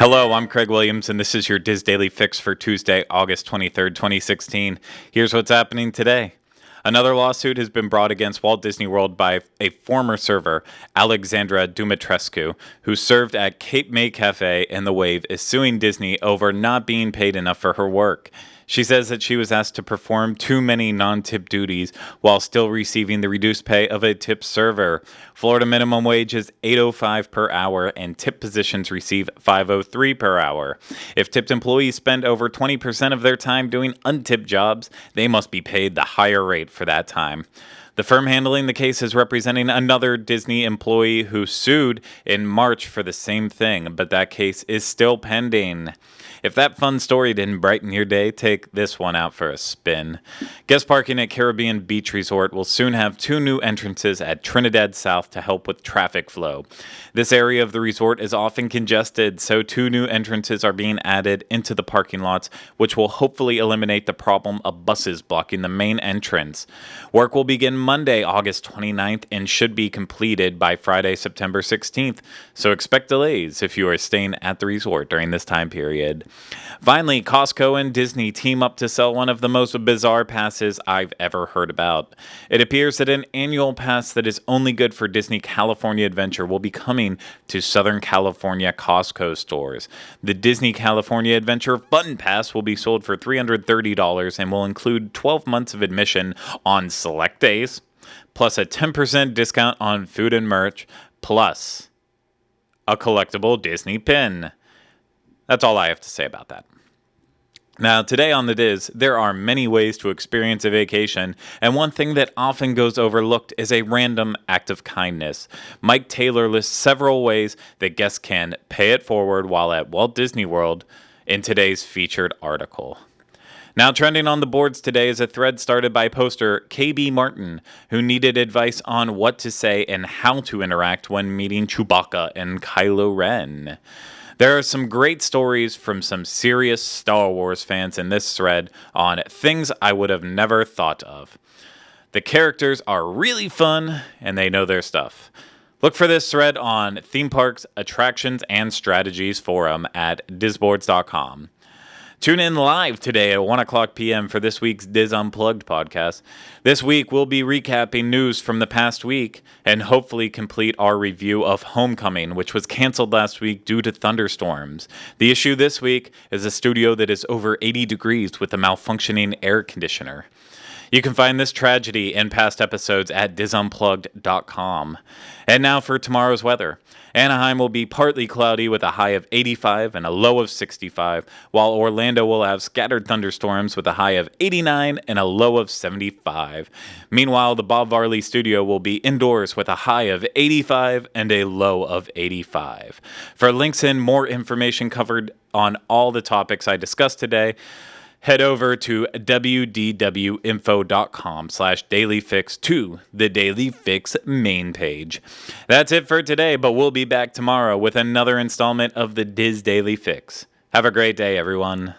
Hello, I'm Craig Williams, and this is your Diz Daily Fix for Tuesday, August 23rd, 2016. Here's what's happening today. Another lawsuit has been brought against Walt Disney World by a former server, Alexandra Dumitrescu, who served at Cape May Cafe, and the Wave is suing Disney over not being paid enough for her work. She says that she was asked to perform too many non-tip duties while still receiving the reduced pay of a tip server. Florida minimum wage is $8.05 per hour, and tip positions receive $5.03 per hour. If tipped employees spend over 20% of their time doing untipped jobs, they must be paid the higher rate for that time. The firm handling the case is representing another Disney employee who sued in March for the same thing, but that case is still pending. If that fun story didn't brighten your day, take this one out for a spin. Guest parking at Caribbean Beach Resort will soon have 2 new entrances at Trinidad South to help with traffic flow. This area of the resort is often congested, so 2 new entrances are being added into the parking lots, which will hopefully eliminate the problem of buses blocking the main entrance. Work will begin Monday, August 29th, and should be completed by Friday, September 16th, so expect delays if you are staying at the resort during this time period. Finally, Costco and Disney team up to sell one of the most bizarre passes I've ever heard about. It appears that an annual pass that is only good for Disney California Adventure will be coming to Southern California Costco stores. The Disney California Adventure Fun Pass will be sold for $330 and will include 12 months of admission on select days, plus a 10% discount on food and merch, plus a collectible Disney pin. That's all I have to say about that. Now, today on The Diz, there are many ways to experience a vacation, and one thing that often goes overlooked is a random act of kindness. Mike Taylor lists several ways that guests can pay it forward while at Walt Disney World in today's featured article. Now, trending on the boards today is a thread started by poster KB Martin, who needed advice on what to say and how to interact when meeting Chewbacca and Kylo Ren. There are some great stories from some serious Star Wars fans in this thread on things I would have never thought of. The characters are really fun, and they know their stuff. Look for this thread on Theme Parks, Attractions, and Strategies forum at dizboards.com. Tune in live today at 1 o'clock p.m. for this week's Diz Unplugged podcast. This week, we'll be recapping news from the past week and hopefully complete our review of Homecoming, which was canceled last week due to thunderstorms. The issue this week is a studio that is over 80 degrees with a malfunctioning air conditioner. You can find this tragedy and past episodes at dizunplugged.com. And now for tomorrow's weather. Anaheim will be partly cloudy with a high of 85 and a low of 65, while Orlando will have scattered thunderstorms with a high of 89 and a low of 75. Meanwhile, the Bob Varley studio will be indoors with a high of 85 and a low of 85. For links and more information covered on all the topics I discussed today, head over to wdwinfo.com/dailyfix to the Daily Fix main page. That's it for today, but we'll be back tomorrow with another installment of the Diz Daily Fix. Have a great day, everyone.